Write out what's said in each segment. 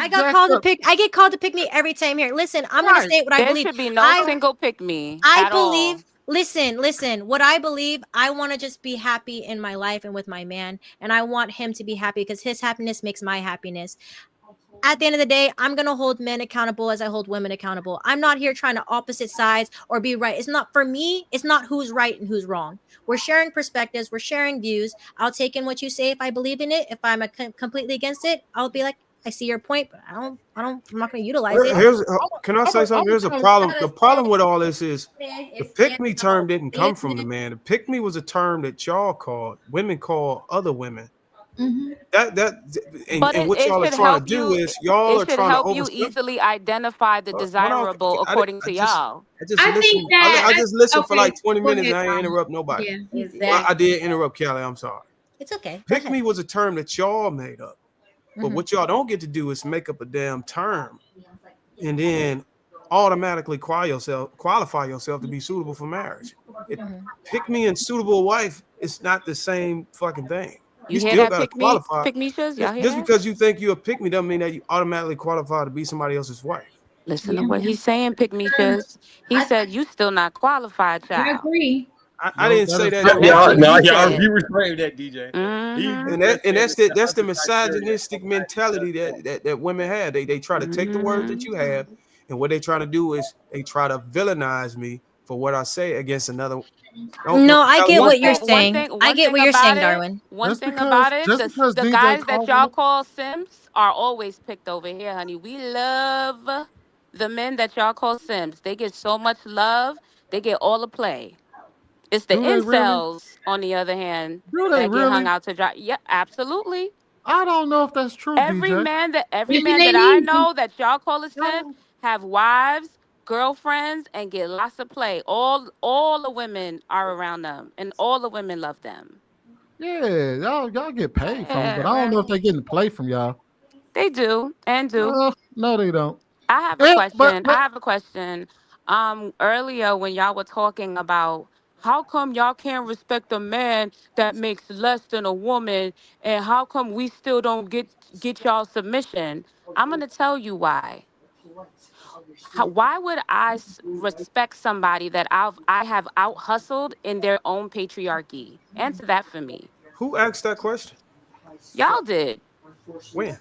I get called to pick me every time here. Listen, I'm gonna say what I There believe. should be no single pick me I at all. believe. Listen. What I believe, I want to just be happy in my life and with my man, and I want him to be happy because his happiness makes my happiness. At the end of the day, I'm going to hold men accountable as I hold women accountable. I'm not here trying to opposite sides or be right. It's not for me. It's not who's right and who's wrong. We're sharing perspectives. We're sharing views. I'll take in what you say if I believe in it. If I'm completely against it, I'll be like, I see your point, but I'm not going to utilize it. Can I say something? Here's a problem. The problem with all this is the pick me term didn't come from the man. The pick me was a term that y'all called, women call other women. And what y'all are trying to do is y'all It are should trying to help you overstep. easily identify the desirable according to y'all. I just listened for like 20 minutes and I ain't Ahead, interrupt nobody. Yeah, Well, I did interrupt Kelly. I'm sorry. It's okay. Pick me was a term that y'all made up. But Mm-hmm. what y'all don't get to do is make up a damn term and then automatically qualify yourself to be suitable for marriage. Pick me and suitable wife is not the same fucking thing. You You hear still that, gotta qualify. pick me shoes? Y'all hear Just that? because you think you're a pick me doesn't mean that you automatically qualify to be somebody else's wife. Listen to what he's saying, pick me shoes. He said you still not qualified, I child. agree. I didn't say that. That's what he Y'all said. reframed that, DJ. Mm-hmm. And that's the misogynistic mentality that women have. They try to take the words that you have, and what they try to do is they try to villainize me for what I say against another. No, I get One what you're thing, one saying. thing, I one get thing what you're about saying, it. Darwin. One thing about it, just because the DJ guys that calls y'all them, call simps are always picked over here, honey. We love the men that y'all call simps. They get so much love. They get all the play. It's the do they really? incels, on the other hand, Do they that get hung really? out to dry. Yeah, absolutely. I don't know if that's true, DJ. Every What do man they that I mean? know that y'all call a simp Y'all- have wives, girlfriends, and get lots of play. All the women are around them, and all the women love them. Yeah, y'all get paid from it, but Yeah, I don't know if well, they're getting play from y'all. they do and do. No, they don't. I have a Yeah, question. I have a question. Earlier when y'all were talking about how come y'all can't respect a man that makes less than a woman, and how come we still don't get y'all submission? I'm gonna tell you why. Why would respect somebody that I have out hustled in their own patriarchy? Answer that for me. Who asked that question? Y'all did. When?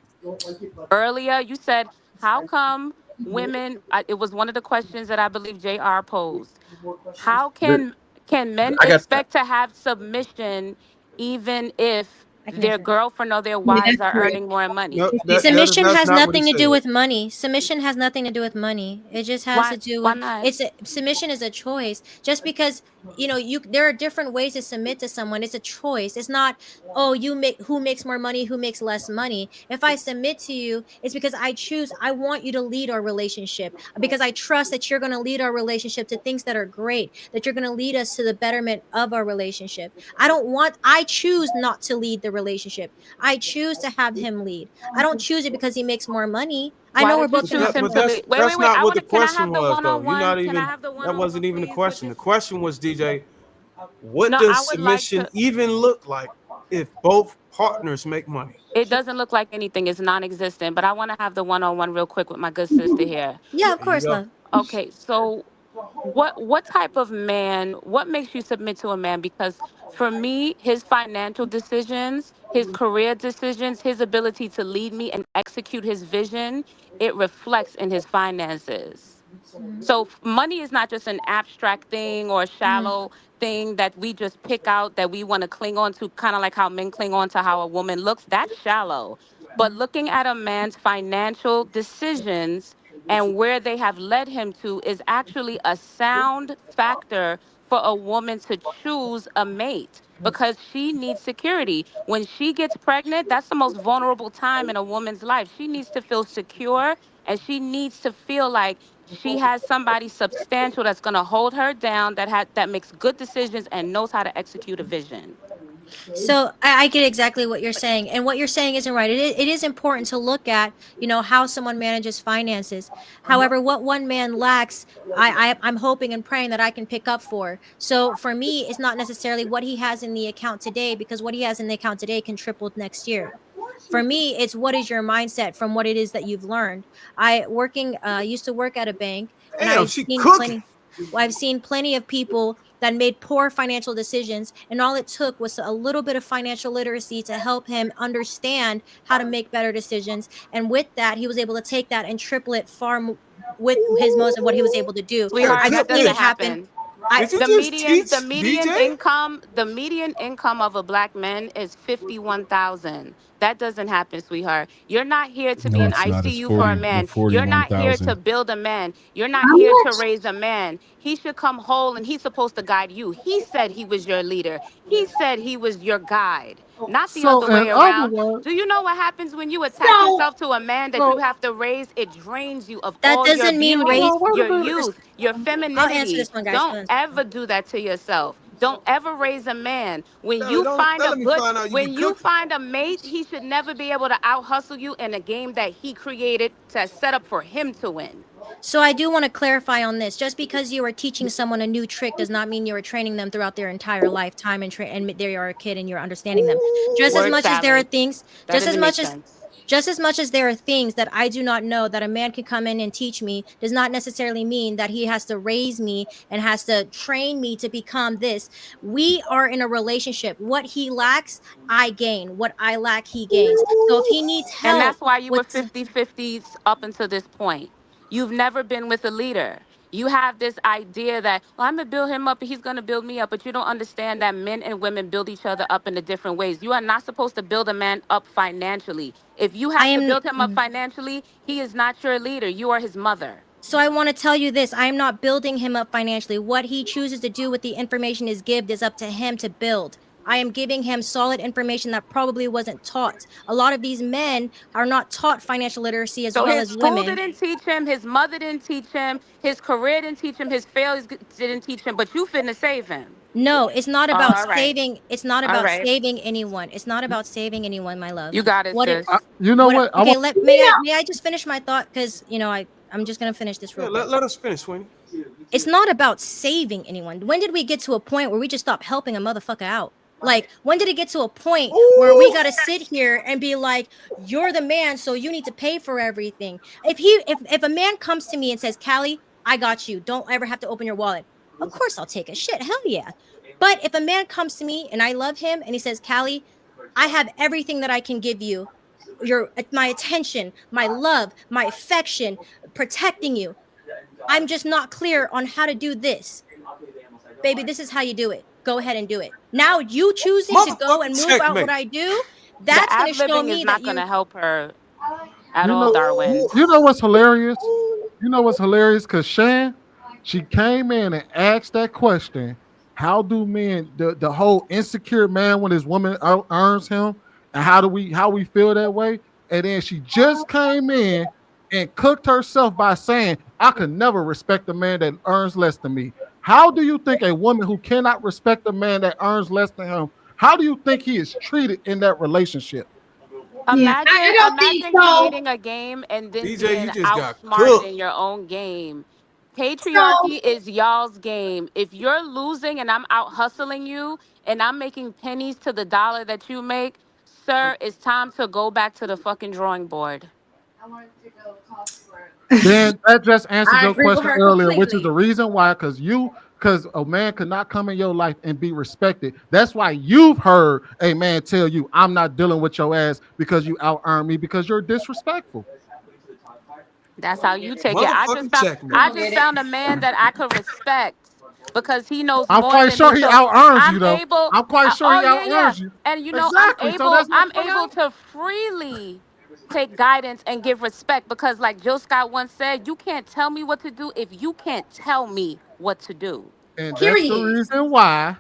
Earlier you said, how come women, it was one of the questions that I believe JR posed. How can men I got expect to have submission even if I can their answer. girlfriend or their Yeah, wives that's are correct. earning more No, money? Submission that's has not what he nothing to said. do with money. Submission has nothing to do with money. It just has to do Why with not? submission is a choice. Just because there are different ways to submit to someone. It's a choice. It's not, oh, you make who makes more money, who makes less money. If I submit to you, it's because I want you to lead our relationship because I trust that you're going to lead our relationship to things that are great, that you're going to lead us to the betterment of our relationship. I choose not to lead the relationship. I choose to have him lead. I don't choose it because he makes more money. I Why know we're did you both But gonna. choose that, him but to that's lead? Wait, wait, that's wait. not what the Can I question have the was, one though. on You're not one? Can I even. have the one That on one, wasn't even the please? With question. The this. question was, DJ, what No, does I would like submission to. even look like if both partners make money? It doesn't look like anything. It's non-existent. But I want to have the one-on-one real quick with my good sister here. Yeah, of There you course, go. love. Okay, so what type of man, what makes you submit to a man? Because for me, his financial decisions, his career decisions, his ability to lead me and execute his vision, it reflects in his finances. So money is not just an abstract thing or a Mhm. shallow thing that we just pick out that we want to cling on to, kind of like how men cling on to how a woman looks. That's shallow. But looking at a man's financial decisions and where they have led him to is actually a sound factor for a woman to choose a mate because she needs security. When she gets pregnant, that's the most vulnerable time in a woman's life. She needs to feel secure and she needs to feel like she has somebody substantial that's going to hold her down, that makes good decisions and knows how to execute a vision. So I get exactly what you're saying, and what you're saying isn't right. It is important to look at, how someone manages finances. However, what one man lacks, I'm hoping and praying that I can pick up for. So for me, it's not necessarily what he has in the account today, because what he has in the account today can triple next year. For me, it's what is your mindset from what it is that you've learned. I used to work at a bank, and Damn, she cooking. I've seen plenty of people that made poor financial decisions, and all it took was a little bit of financial literacy to help him understand how to make better decisions. And with that, he was able to take that and triple it with his most of what he was able to do. Yeah, Sweetheart, I've that seen triple it doesn't it. happen. happen. I Did you The just median, teach the median DJ? income, the median income of a black man is 51,000. That doesn't happen, sweetheart. You're not here to be No, an it's not. It's ICU for a 40 man. You're not here to 41,000. build a man. You're not How here to much? raise a man. He should come whole, and he's supposed to guide you. He said he was your leader. He said he was your guide, not the So other in way other around. words, Do you know what happens when you attach So yourself to a man that you so have to raise? It drains you of That all your doesn't mean hold beauty, race. on, wait your a minute. youth, your I'll answer femininity. this one, guys. Don't ever do that to yourself. Don't ever raise a man. When No, you don't find a let me good, find out you be when you cooking. find a mate, he should never be able to out hustle you in a game that he created to set up for him to win. So I do want to clarify on this. Just because you are teaching someone a new trick does not mean you are training them throughout their entire lifetime and they are a kid and you're understanding them. Just as Word much as there are salad. things, That just as didn't make much as sense. just as much as there are things that I do not know that a man can come in and teach me does not necessarily mean that he has to raise me and has to train me to become this. We are in a relationship. What he lacks, I gain. What I lack, he gains. So if he needs And help that's why you were with 50-50s up until this point. You've never been with a leader. You have this idea that, well, I'm going to build him up and he's going to build me up. But you don't understand that men and women build each other up in the different ways. You are not supposed to build a man up financially. If you I have to am build him up financially, he is not your leader. You are his mother. So I want to tell you this. I am not building him up financially. What he chooses to do with the information is given is up to him to build. I am giving him solid information that probably wasn't taught. A lot of these men are not taught financial literacy as So well his as school women. didn't teach him, his mother didn't teach him, his career didn't teach him, his failures didn't teach him, but you finna save him. No, it's not about All right. saving. It's not All about right. saving anyone. It's not about saving anyone, my love. You got it, What it sis. You know what what? I okay, want. let yeah, may I just finish my thought cuz I'm just going to finish this Yeah, real quick. let us finish, Sweeney. It's not about saving anyone. When did we get to a point where we just stop helping a motherfucker out? Like, when did it get to a point where we Ooh. gotta sit here and be like, "You're the man, so you need to pay for everything"? If a man comes to me and says, "Callie, I got you. Don't ever have to open your wallet," of course I'll take a shit. Hell yeah. But if a man comes to me and I love him and he says, "Callie, I have everything that I can give you. My attention, my love, my affection, protecting you. I'm just not clear on how to do this. Baby, this is how you do it. Go ahead and do it." Now you choosing to go and Motherfucking move out what checkmate. I do, The that's ad gonna show libbing is me that not going to you help her at You all, know. Darwin. You know what's hilarious? You know what's hilarious? Because Shan, she came in and asked that question: how do men, the whole insecure man when his woman earns him, and how we feel that way? And then she just came in and cooked herself by saying, "I could never respect a man that earns less than me." How do you think a woman who cannot respect a man that earns less than him? How do you think he is treated in that relationship? yeah. I don't think Imagine so. creating a game and then DJ, being you just got outsmarted cooked. in your own game. So Patriarchy is y'all's game. If you're losing and I'm out hustling you and I'm making pennies to the dollar that you make, sir, it's time to go back to the fucking drawing board. Then that just answered I your agree with question her earlier, which is the completely. reason why, because a man could not come in your life and be respected. That's why you've heard a man tell you, "I'm not dealing with your ass because you out earn me because you're disrespectful." That's how you take it. Motherfucking I checkmate. I don't just get it. found a man that I could respect because he knows I'm more quite than me. sure he So out earns you I'm though. able I'm quite sure oh he out yeah, yeah. earns you. And you know, Exactly. So that's my I'm able point. to freely take guidance and give respect because like Jill Scott once said, you can't tell me what to do if you can't tell me what to do. And that's the Period. reason why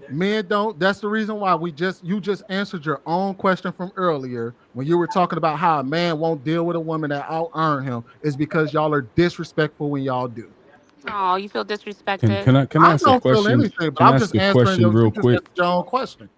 men don't. That's the reason why you just answered your own question from earlier when you were talking about how a man won't deal with a woman that out earn him is because y'all are disrespectful when y'all do. Oh, you feel Can disrespected? can I can I I ask a don't feel question? anything, but Can I I'm just ask a answering question your. real You just quick? answered your own question.